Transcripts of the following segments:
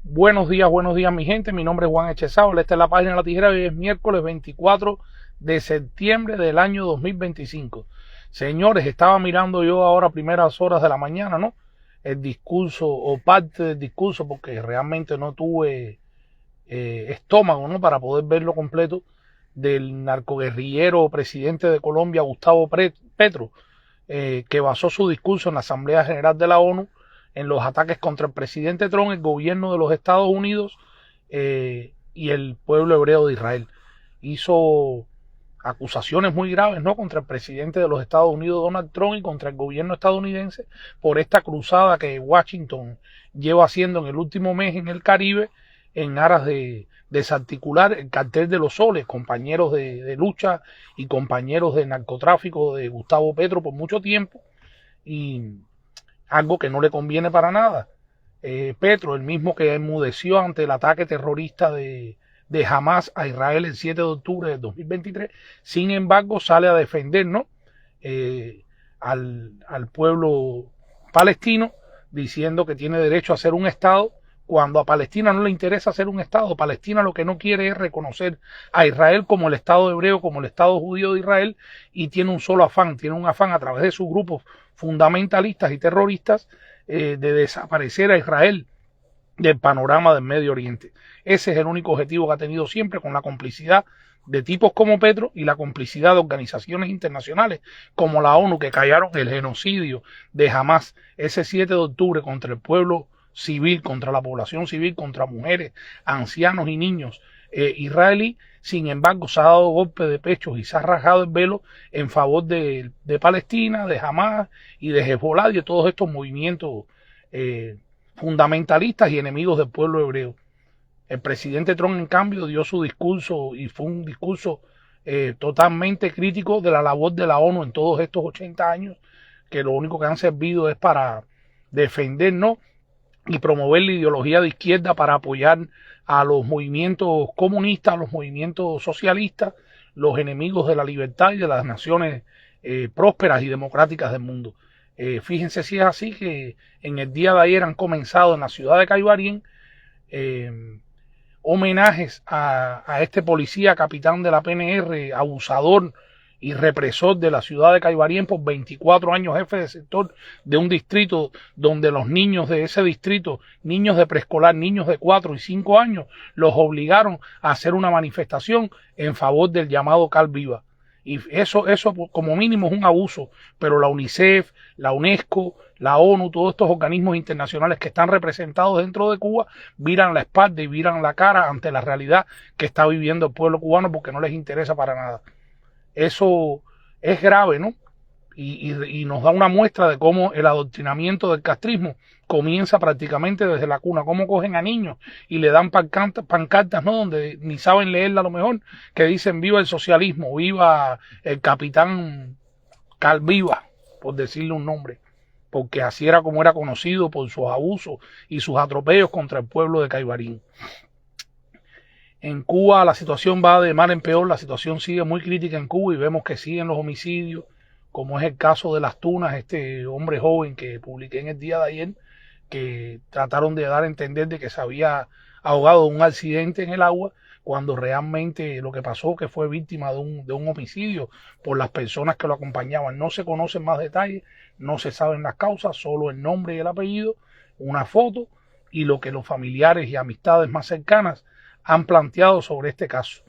Buenos días mi gente, mi nombre es Juan Echezábal, esta es la página de La Tijera, hoy es miércoles 24 de septiembre del año 2025. Señores, estaba mirando yo ahora a primeras horas de la mañana, ¿no? El discurso o parte del discurso, porque realmente no tuve estómago, ¿no? Para poder verlo completo, del narcoguerrillero presidente de Colombia, Gustavo Petro, que basó su discurso en la Asamblea General de la ONU en los ataques contra el presidente Trump, el gobierno de los Estados Unidos y el pueblo hebreo de Israel. Hizo acusaciones muy graves, ¿no?, contra el presidente de los Estados Unidos, Donald Trump, y contra el gobierno estadounidense por esta cruzada que Washington lleva haciendo en el último mes en el Caribe en aras de desarticular el cartel de los soles, compañeros de lucha y compañeros de narcotráfico de Gustavo Petro por mucho tiempo, y algo que no le conviene para nada. Petro, el mismo que enmudeció ante el ataque terrorista de Hamas a Israel el 7 de octubre del 2023, sin embargo sale a defender, ¿no?, al pueblo palestino, diciendo que tiene derecho a ser un Estado, cuando a Palestina no le interesa ser un Estado. Palestina lo que no quiere es reconocer a Israel como el Estado hebreo, como el Estado judío de Israel, y tiene un solo afán, tiene un afán a través de sus grupos fundamentalistas y terroristas de desaparecer a Israel del panorama del Medio Oriente. Ese es el único objetivo que ha tenido siempre, con la complicidad de tipos como Petro y la complicidad de organizaciones internacionales como la ONU, que callaron el genocidio de Hamas ese 7 de octubre contra el pueblo civil, contra la población civil, contra mujeres, ancianos y niños israelí. Sin embargo, se ha dado golpe de pechos y se ha rajado el velo en favor de Palestina, de Hamas y de Hezbollah y de todos estos movimientos fundamentalistas y enemigos del pueblo hebreo. El presidente Trump, en cambio, dio su discurso, y fue un discurso totalmente crítico de la labor de la ONU en todos estos 80 años, que lo único que han servido es para defendernos y promover la ideología de izquierda para apoyar a los movimientos comunistas, a los movimientos socialistas, los enemigos de la libertad y de las naciones prósperas y democráticas del mundo. Fíjense si es así que en el día de ayer han comenzado en la ciudad de Caibarien homenajes a este policía, capitán de la PNR, abusador y represor de la ciudad de Caibarien, por 24 años jefe de sector de un distrito donde los niños de ese distrito, niños de preescolar, niños de 4 y 5 años, los obligaron a hacer una manifestación en favor del llamado Cal Viva. Y eso como mínimo es un abuso, pero la UNICEF, la UNESCO, la ONU, todos estos organismos internacionales que están representados dentro de Cuba, viran la espalda y viran la cara ante la realidad que está viviendo el pueblo cubano, porque no les interesa para nada. Eso es grave, ¿no? Y nos da una muestra de cómo el adoctrinamiento del castrismo comienza prácticamente desde la cuna, cómo cogen a niños y le dan pancartas, ¿no?, donde ni saben leerla a lo mejor, que dicen viva el socialismo, viva el capitán Calviva, por decirle un nombre, porque así era como era conocido por sus abusos y sus atropellos contra el pueblo de Caibarín. En Cuba la situación va de mal en peor, la situación sigue muy crítica en Cuba y vemos que siguen los homicidios, como es el caso de Las Tunas, este hombre joven que publiqué en el día de ayer, que trataron de dar a entender de que se había ahogado de un accidente en el agua, cuando realmente lo que pasó que fue víctima de un homicidio por las personas que lo acompañaban. No se conocen más detalles, no se saben las causas, solo el nombre y el apellido, una foto y lo que los familiares y amistades más cercanas han planteado sobre este caso.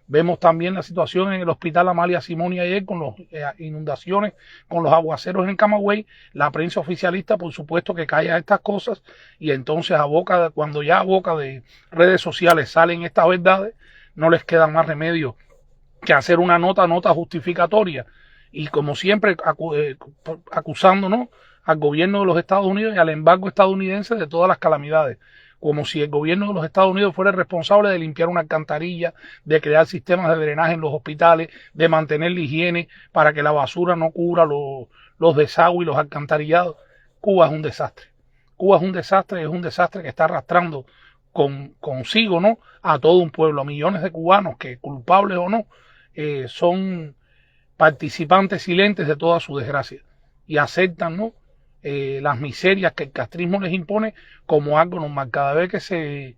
Vemos también la situación en el hospital Amalia Simoni ayer, con las inundaciones, con los aguaceros en Camagüey. La prensa oficialista, por supuesto, que calla estas cosas, y entonces cuando ya a boca de redes sociales salen estas verdades, no les queda más remedio que hacer una nota justificatoria, y como siempre acusando, ¿no?, al gobierno de los Estados Unidos y al embargo estadounidense de todas las calamidades, como si el gobierno de los Estados Unidos fuera el responsable de limpiar una alcantarilla, de crear sistemas de drenaje en los hospitales, de mantener la higiene para que la basura no cubra los desagües y los alcantarillados. Cuba es un desastre. Cuba es un desastre que está arrastrando consigo, ¿no?, a todo un pueblo, a millones de cubanos que, culpables o no, son participantes silentes de toda su desgracia y aceptan, ¿no?, las miserias que el castrismo les impone como algo normal. Cada vez que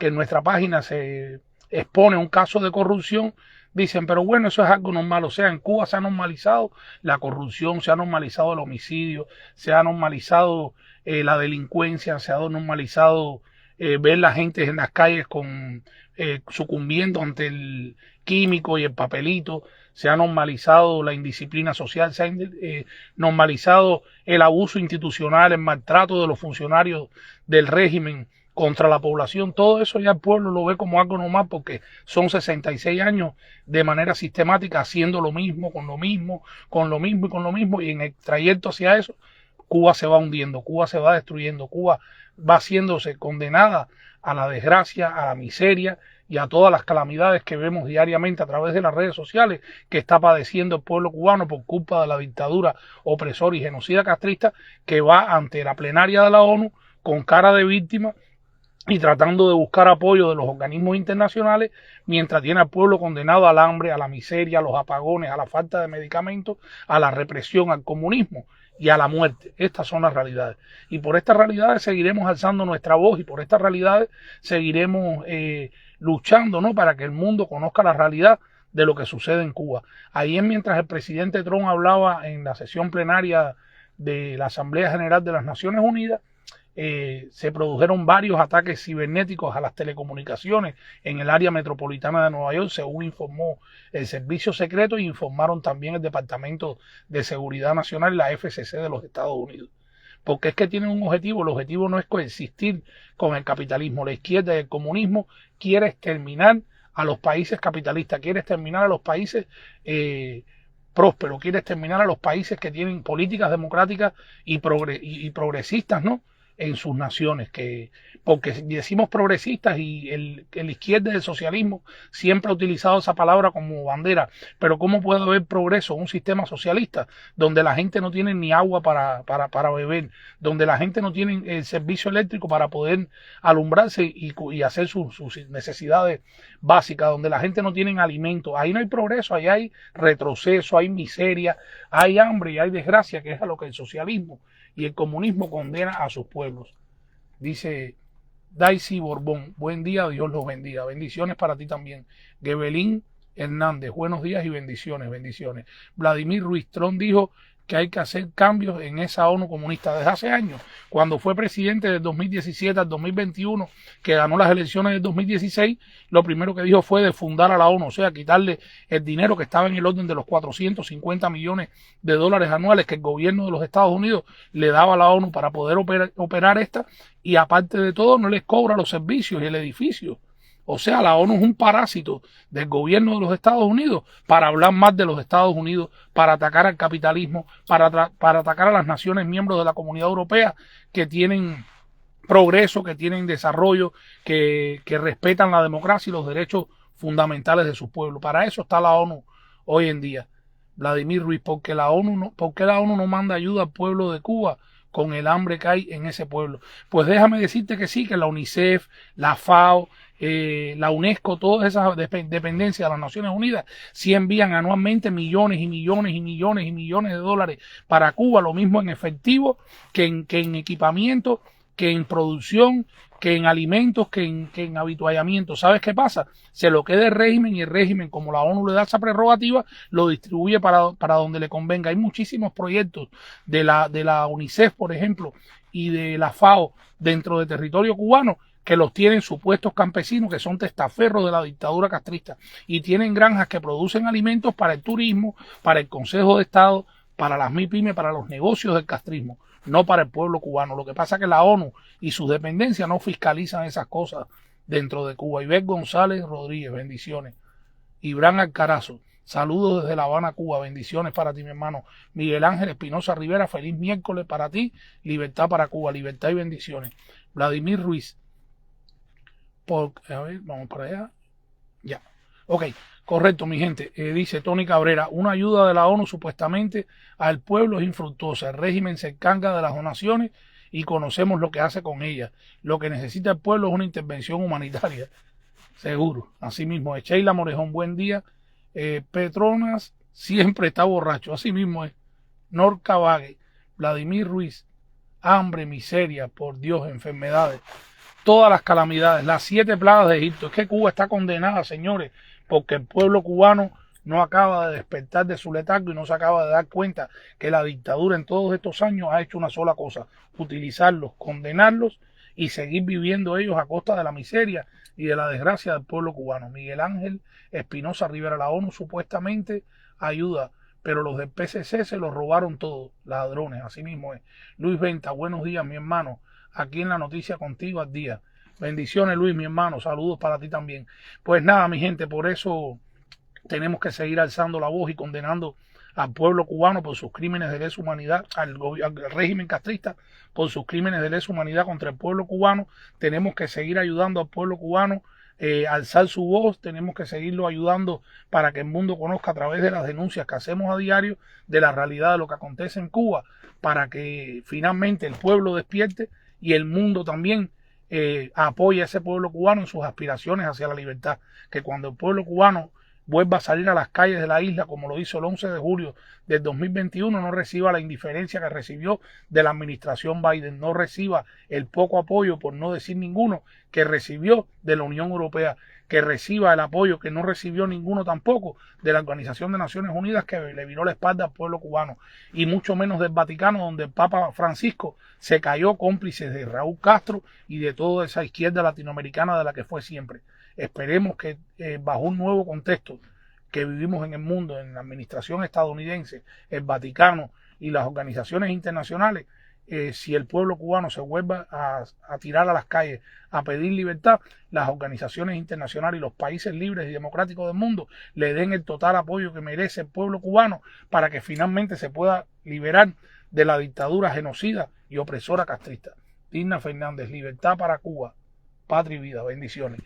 en nuestra página se expone un caso de corrupción, dicen, pero bueno, eso es algo normal. O sea, en Cuba se ha normalizado la corrupción, se ha normalizado el homicidio, se ha normalizado la delincuencia, se ha normalizado ver la gente en las calles sucumbiendo ante el químico y el papelito, se ha normalizado la indisciplina social, se ha normalizado el abuso institucional, el maltrato de los funcionarios del régimen contra la población. Todo eso ya el pueblo lo ve como algo normal porque son 66 años de manera sistemática haciendo lo mismo, con lo mismo, con lo mismo y con lo mismo, y en el trayecto hacia eso Cuba se va hundiendo, Cuba se va destruyendo, Cuba va haciéndose condenada a la desgracia, a la miseria y a todas las calamidades que vemos diariamente a través de las redes sociales que está padeciendo el pueblo cubano por culpa de la dictadura opresora y genocida castrista, que va ante la plenaria de la ONU con cara de víctima y tratando de buscar apoyo de los organismos internacionales, mientras tiene al pueblo condenado al hambre, a la miseria, a los apagones, a la falta de medicamentos, a la represión, al comunismo y a la muerte. Estas son las realidades. Y por estas realidades seguiremos alzando nuestra voz, y por estas realidades seguiremos luchando, ¿no?, para que el mundo conozca la realidad de lo que sucede en Cuba. Ayer, mientras el presidente Trump hablaba en la sesión plenaria de la Asamblea General de las Naciones Unidas, se produjeron varios ataques cibernéticos a las telecomunicaciones en el área metropolitana de Nueva York, según informó el Servicio Secreto, y informaron también el Departamento de Seguridad Nacional y la FCC de los Estados Unidos. Porque es que tienen un objetivo. El objetivo no es coexistir con el capitalismo. La izquierda y el comunismo quiere exterminar a los países capitalistas, quiere exterminar a los países prósperos, quiere exterminar a los países que tienen políticas democráticas y progresistas, ¿no?, en sus naciones, porque decimos progresistas y el izquierda del socialismo siempre ha utilizado esa palabra como bandera, pero ¿cómo puede haber progreso en un sistema socialista donde la gente no tiene ni agua para beber, donde la gente no tiene el servicio eléctrico para poder alumbrarse y hacer sus necesidades básicas, donde la gente no tiene alimentos? Ahí no hay progreso, ahí hay retroceso, hay miseria, hay hambre y hay desgracia, que es a lo que el socialismo y el comunismo condena a sus pueblos. Dice Daisy Borbón, buen día, Dios los bendiga. Bendiciones para ti también. Gebelín Hernández, buenos días y bendiciones, bendiciones. Vladimir Ruiz Trón dijo que hay que hacer cambios en esa ONU comunista. Desde hace años, cuando fue presidente del 2017 al 2021, que ganó las elecciones del 2016, lo primero que dijo fue de fundar a la ONU, o sea, quitarle el dinero que estaba en el orden de los 450 millones de dólares anuales que el gobierno de los Estados Unidos le daba a la ONU para poder operar esta, y aparte de todo no les cobra los servicios y el edificio. O sea, la ONU es un parásito del gobierno de los Estados Unidos para hablar más de los Estados Unidos, para atacar al capitalismo, para atacar a las naciones miembros de la Comunidad Europea que tienen progreso, que tienen desarrollo, que respetan la democracia y los derechos fundamentales de su pueblo. Para eso está la ONU hoy en día. Vladimir Ruiz, ¿por qué la ONU no manda ayuda al pueblo de Cuba con el hambre que hay en ese pueblo? Pues déjame decirte que sí, que la UNICEF, la FAO, la UNESCO, todas esas dependencias de las Naciones Unidas sí envían anualmente millones y millones y millones y millones de dólares para Cuba, lo mismo en efectivo que en equipamiento, que en producción, que en alimentos, que en habituallamiento. ¿Sabes qué pasa? Se lo queda el régimen, y el régimen, como la ONU le da esa prerrogativa, lo distribuye para donde le convenga. Hay muchísimos proyectos de la UNICEF, por ejemplo, y de la FAO dentro del territorio cubano, que los tienen supuestos campesinos que son testaferros de la dictadura castrista, y tienen granjas que producen alimentos para el turismo, para el Consejo de Estado, para las MIPYME, para los negocios del castrismo, no para el pueblo cubano. Lo que pasa es que la ONU y sus dependencias no fiscalizan esas cosas dentro de Cuba. Ivette González Rodríguez, bendiciones. Ibran Alcarazo, saludos desde La Habana, Cuba, bendiciones para ti, mi hermano. Miguel Ángel Espinosa Rivera, feliz miércoles para ti, libertad para Cuba, libertad y bendiciones. Vladimir Ruiz, a ver, vamos para allá. Ya. Ok, correcto, mi gente. Dice Tony Cabrera, una ayuda de la ONU supuestamente al pueblo es infructuosa. El régimen se encarga de las donaciones y conocemos lo que hace con ellas. Lo que necesita el pueblo es una intervención humanitaria. Seguro. Así mismo es. Sheila Morejón, buen día. Petronas siempre está borracho. Así mismo es. Norca Vague. Vladimir Ruiz. hambre, miseria, por Dios, enfermedades, todas las calamidades, las 7 plagas de Egipto. Es que Cuba está condenada, señores, porque el pueblo cubano no acaba de despertar de su letargo y no se acaba de dar cuenta que la dictadura en todos estos años ha hecho una sola cosa: utilizarlos, condenarlos y seguir viviendo ellos a costa de la miseria y de la desgracia del pueblo cubano. Miguel Ángel Espinosa Rivera, la ONU supuestamente ayuda, pero los del PCC se los robaron todos, ladrones, así mismo es. Luis Venta, buenos días, mi hermano, aquí en la noticia contigo al día. Bendiciones, Luis, mi hermano, saludos para ti también. Pues nada, mi gente, por eso tenemos que seguir alzando la voz y condenando al pueblo cubano por sus crímenes de lesa humanidad, al régimen castrista por sus crímenes de lesa humanidad contra el pueblo cubano. Tenemos que seguir ayudando al pueblo cubano, alzar su voz, tenemos que seguirlo ayudando para que el mundo conozca a través de las denuncias que hacemos a diario de la realidad de lo que acontece en Cuba, para que finalmente el pueblo despierte y el mundo también apoye a ese pueblo cubano en sus aspiraciones hacia la libertad. Que cuando el pueblo cubano vuelva a salir a las calles de la isla, como lo hizo el 11 de julio del 2021, no reciba la indiferencia que recibió de la administración Biden, no reciba el poco apoyo, por no decir ninguno, que recibió de la Unión Europea, que reciba el apoyo que no recibió ninguno tampoco de la Organización de Naciones Unidas, que le viró la espalda al pueblo cubano, y mucho menos del Vaticano, donde el Papa Francisco se cayó cómplice de Raúl Castro y de toda esa izquierda latinoamericana de la que fue siempre. Esperemos que bajo un nuevo contexto que vivimos en el mundo, en la administración estadounidense, el Vaticano y las organizaciones internacionales, si el pueblo cubano se vuelva a tirar a las calles a pedir libertad, las organizaciones internacionales y los países libres y democráticos del mundo le den el total apoyo que merece el pueblo cubano para que finalmente se pueda liberar de la dictadura genocida y opresora castrista. Tina Fernández, libertad para Cuba, patria y vida, bendiciones.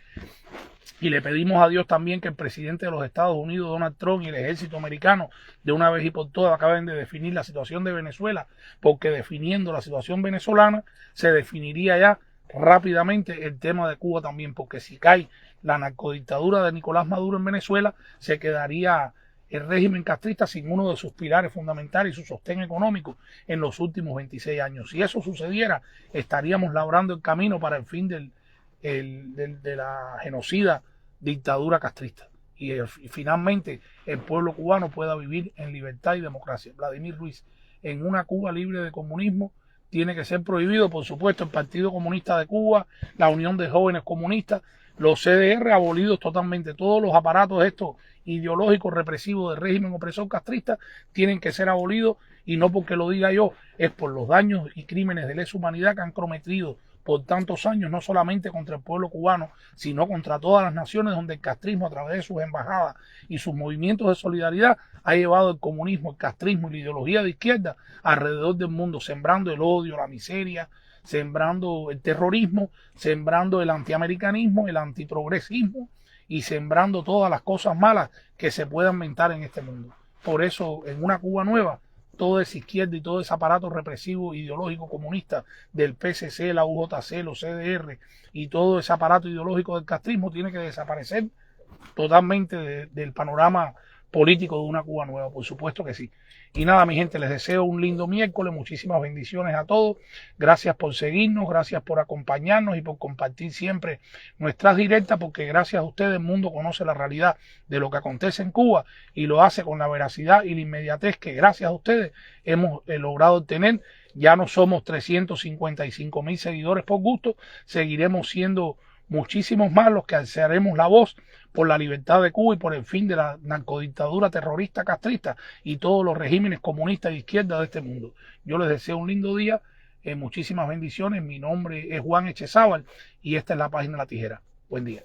Y le pedimos a Dios también que el presidente de los Estados Unidos, Donald Trump, y el ejército americano de una vez y por todas acaben de definir la situación de Venezuela, porque definiendo la situación venezolana se definiría ya rápidamente el tema de Cuba también, porque si cae la narcodictadura de Nicolás Maduro en Venezuela, se quedaría el régimen castrista sin uno de sus pilares fundamentales y su sostén económico en los últimos 26 años. Si eso sucediera, estaríamos labrando el camino para el fin de la genocida dictadura castrista y finalmente el pueblo cubano pueda vivir en libertad y democracia. Vladimir Ruiz, en una Cuba libre de comunismo tiene que ser prohibido, por supuesto, el Partido Comunista de Cuba, la Unión de Jóvenes Comunistas, los CDR abolidos totalmente, todos los aparatos estos ideológicos represivos del régimen opresor castrista tienen que ser abolidos, y no porque lo diga yo, es por los daños y crímenes de lesa humanidad que han cometido por tantos años, no solamente contra el pueblo cubano, sino contra todas las naciones donde el castrismo, a través de sus embajadas y sus movimientos de solidaridad, ha llevado el comunismo, el castrismo y la ideología de izquierda alrededor del mundo, sembrando el odio, la miseria, sembrando el terrorismo, sembrando el antiamericanismo, el antiprogresismo y sembrando todas las cosas malas que se puedan inventar en este mundo. Por eso, en una Cuba nueva, toda esa izquierda y todo ese aparato represivo ideológico comunista del PCC, la UJC, los CDR y todo ese aparato ideológico del castrismo tiene que desaparecer totalmente del panorama político de una Cuba nueva, por supuesto que sí. Y nada, mi gente, les deseo un lindo miércoles, muchísimas bendiciones a todos, gracias por seguirnos, gracias por acompañarnos y por compartir siempre nuestras directas, porque gracias a ustedes el mundo conoce la realidad de lo que acontece en Cuba y lo hace con la veracidad y la inmediatez que gracias a ustedes hemos logrado obtener. Ya no somos 355,000 seguidores por gusto, seguiremos siendo muchísimos más los que alzaremos la voz por la libertad de Cuba y por el fin de la narcodictadura terrorista castrista y todos los regímenes comunistas de izquierda de este mundo. Yo les deseo un lindo día, muchísimas bendiciones. Mi nombre es Juan Echezábal y esta es la página La Tijera. Buen día.